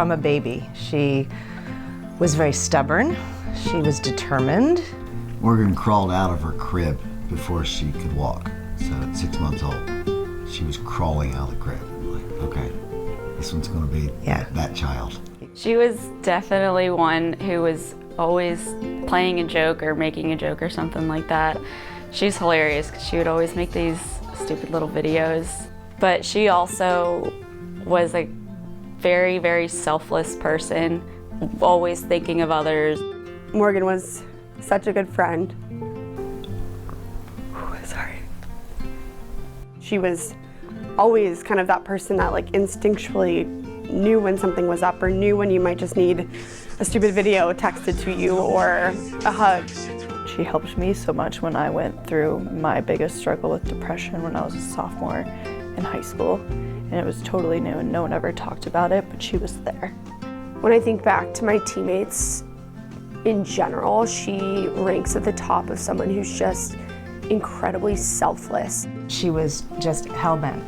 from a baby. She was very stubborn. She was determined. Morgan crawled out of her crib before she could walk. So at 6 months old, she was crawling out of the crib. Like, okay, this one's gonna be that child. She was definitely one who was always playing a joke or making a joke or something like that. She's hilarious because she would always make these stupid little videos. But she also was a very, very selfless person, always thinking of others. Morgan was such a good friend. Sorry. She was always kind of that person that like instinctually knew when something was up or knew when you might just need a stupid video texted to you or a hug. She helped me so much when I went through my biggest struggle with depression when I was a sophomore in high school. And it was totally new and no one ever talked about it, but she was there. When I think back to my teammates in general, she ranks at the top of someone who's just incredibly selfless. She was just hell-bent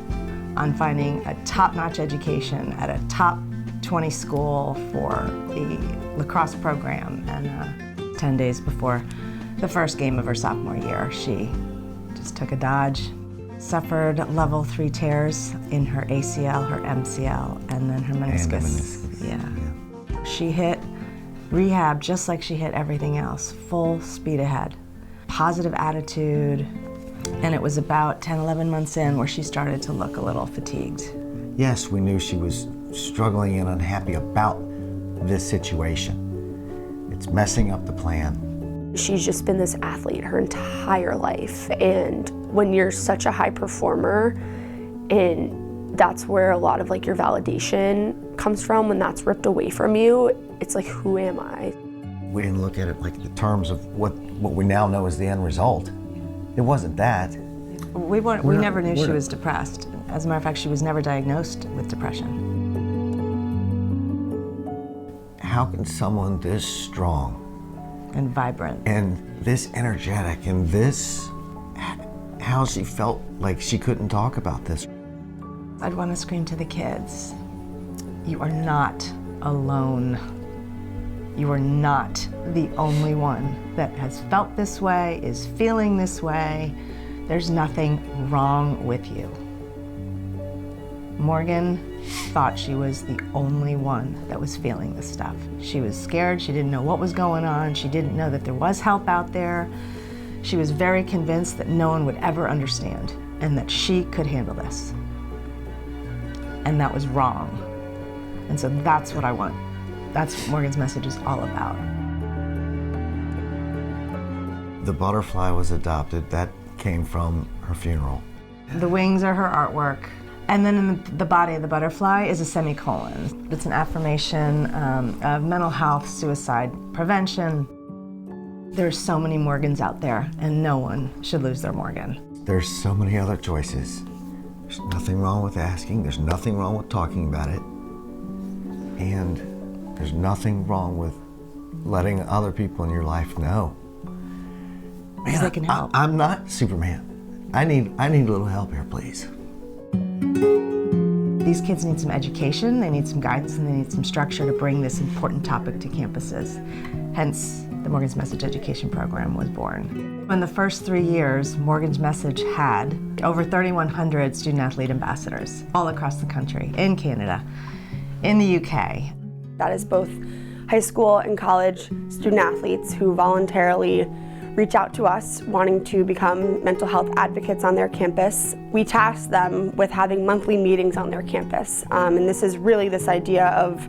on finding a top-notch education at a top 20 school for the lacrosse program. And 10 days before the first game of her sophomore year, she just took a dodge, suffered level 3 tears in her ACL, her MCL, and then her meniscus. Yeah. She hit rehab just like she hit everything else, full speed ahead. Positive attitude, and it was about 10, 11 months in where she started to look a little fatigued. Yes, we knew she was struggling and unhappy about this situation. It's messing up the plan. She's just been this athlete her entire life, and when you're such a high performer, and that's where a lot of like your validation comes from, when that's ripped away from you, it's like, who am I? We didn't look at it like the terms of what we now know is the end result. It wasn't that. We never knew she was depressed. As a matter of fact, she was never diagnosed with depression. How can someone this strong and vibrant and this energetic and this, how she felt like she couldn't talk about this? I'd want to scream to the kids, you are not alone. You are not the only one that has felt this way, is feeling this way. There's nothing wrong with you. Morgan thought she was the only one that was feeling this stuff. She was scared, she didn't know what was going on, she didn't know that there was help out there. She was very convinced that no one would ever understand and that she could handle this. And that was wrong. And so that's what I want. That's what Morgan's message is all about. The butterfly was adopted. That came from her funeral. The wings are her artwork. And then in the body of the butterfly is a semicolon. It's an affirmation of mental health, suicide prevention. There's so many Morgans out there, and no one should lose their Morgan. There's so many other choices. There's nothing wrong with asking. There's nothing wrong with talking about it. And there's nothing wrong with letting other people in your life know. Man, they can help. I'm not Superman. I need a little help here, please. These kids need some education, they need some guidance, and they need some structure to bring this important topic to campuses. Hence, the Morgan's Message Education Program was born. In the first 3 years, Morgan's Message had over 3,100 student-athlete ambassadors all across the country, in Canada, in the UK. That is both high school and college student-athletes who voluntarily reach out to us wanting to become mental health advocates on their campus. We task them with having monthly meetings on their campus. And this is really this idea of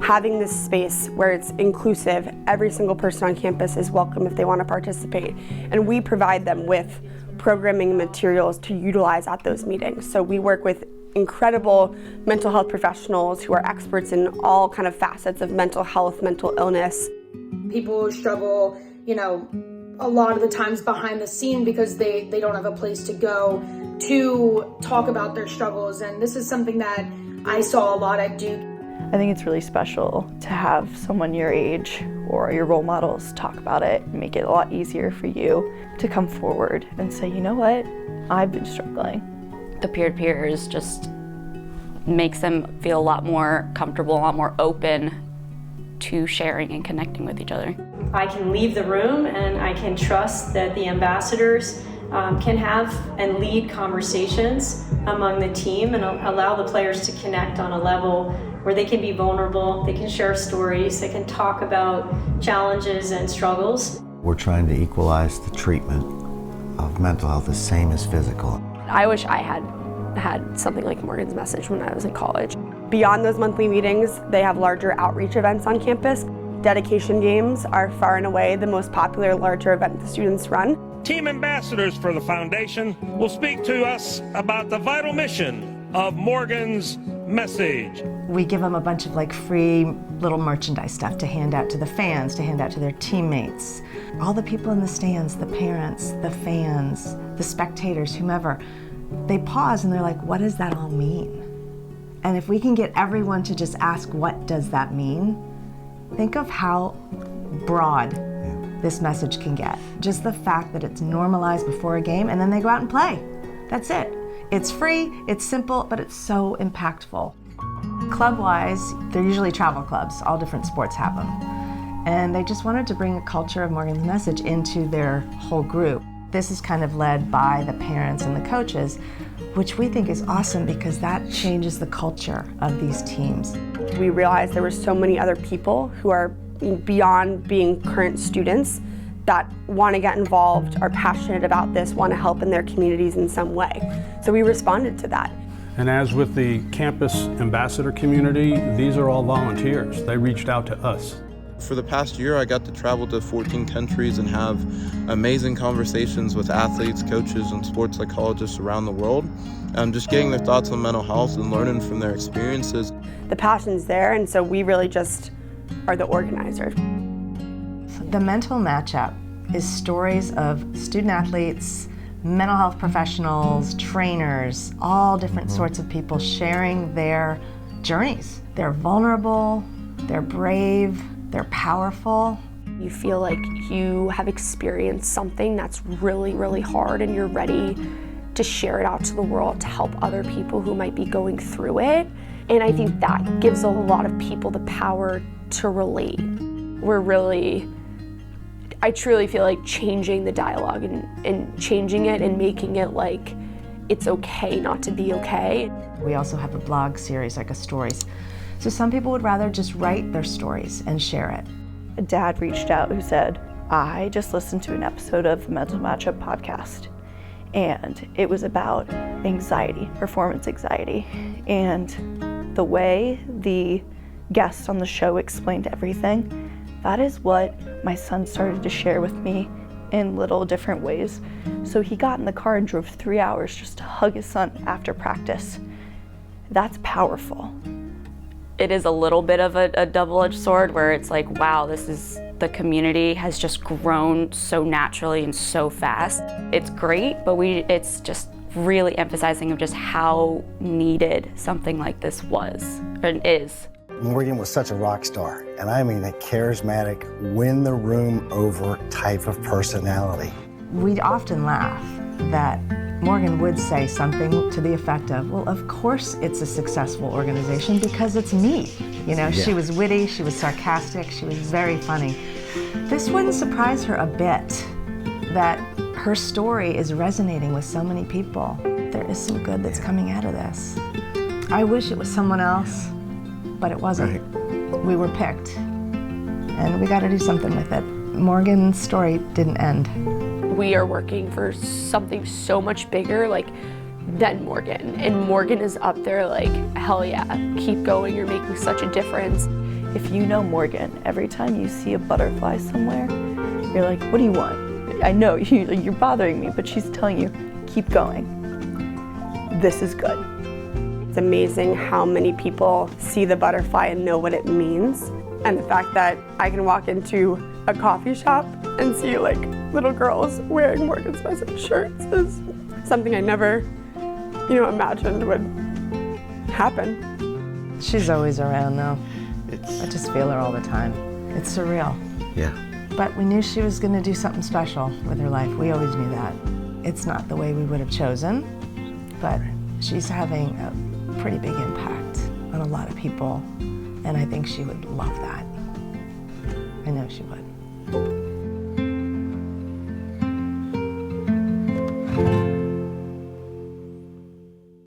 having this space where it's inclusive. Every single person on campus is welcome if they want to participate. And we provide them with programming and materials to utilize at those meetings. So we work with incredible mental health professionals who are experts in all kind of facets of mental health, mental illness. People struggle, a lot of the times behind the scene because they don't have a place to go to talk about their struggles. And this is something that I saw a lot at Duke. I think it's really special to have someone your age or your role models talk about it and make it a lot easier for you to come forward and say, you know what, I've been struggling. The peer-to-peer is just makes them feel a lot more comfortable, a lot more open to sharing and connecting with each other. I can leave the room and I can trust that the ambassadors can have and lead conversations among the team and allow the players to connect on a level where they can be vulnerable, they can share stories, they can talk about challenges and struggles. We're trying to equalize the treatment of mental health the same as physical. I wish I had something like Morgan's message when I was in college. Beyond those monthly meetings, they have larger outreach events on campus. Dedication games are far and away the most popular larger event the students run. Team ambassadors for the foundation will speak to us about the vital mission of Morgan's message. We give them a bunch of like free little merchandise stuff to hand out to the fans, to hand out to their teammates. All the people in the stands, the parents, the fans, the spectators, whomever, they pause and they're like, what does that all mean? And if we can get everyone to just ask, what does that mean? Think of how broad this message can get. Just the fact that it's normalized before a game and then they go out and play. That's it. It's free, it's simple, but it's so impactful. Club-wise, they're usually travel clubs. All different sports have them. And they just wanted to bring a culture of Morgan's message into their whole group. This is kind of led by the parents and the coaches, which we think is awesome because that changes the culture of these teams. We realized there were so many other people who are beyond being current students that want to get involved, are passionate about this, want to help in their communities in some way. So we responded to that. And as with the campus ambassador community, these are all volunteers. They reached out to us. For the past year, I got to travel to 14 countries and have amazing conversations with athletes, coaches, and sports psychologists around the world. Just getting their thoughts on mental health and learning from their experiences. The passion's there, and so we really just are the organizers. The mental matchup is stories of student athletes, mental health professionals, trainers, all different sorts of people sharing their journeys. They're vulnerable, they're brave, they're powerful. You feel like you have experienced something that's really, really hard and you're ready to share it out to the world to help other people who might be going through it. And I think that gives a lot of people the power to relate. I truly feel like changing the dialogue and changing it and making it like it's okay not to be okay. We also have a blog series, like a stories. So some people would rather just write their stories and share it. A dad reached out who said, I just listened to an episode of the Mental Matchup podcast, and it was about anxiety, performance anxiety. And the way the guests on the show explained everything, that is what my son started to share with me in little different ways. So he got in the car and drove 3 hours just to hug his son after practice. That's powerful. It is a little bit of a double-edged sword where it's like, wow, the community has just grown so naturally and so fast. It's great, but it's just really emphasizing of just how needed something like this was and is. Morgan was such a rock star, and I mean a charismatic, win the room over type of personality. We'd often laugh that Morgan would say something to the effect of, well, of course it's a successful organization because it's me. You know, She was witty, she was sarcastic, she was very funny. This wouldn't surprise her a bit that her story is resonating with so many people. There is some good that's coming out of this. I wish it was someone else, but it wasn't. Right. We were picked, and we got to do something with it. Morgan's story didn't end. We are working for something so much bigger, like, than Morgan. And Morgan is up there like, hell yeah, keep going, you're making such a difference. If you know Morgan, every time you see a butterfly somewhere, you're like, what do you want? I know you're bothering me, but she's telling you, keep going. This is good. It's amazing how many people see the butterfly and know what it means. And the fact that I can walk into a coffee shop and see like little girls wearing Morgan's message shirts is something I never, imagined would happen. She's always around though. I just feel her all the time. It's surreal. Yeah. But we knew she was going to do something special with her life. We always knew that. It's not the way we would have chosen, but she's having a pretty big impact. people, and I think she would love that. I know she would.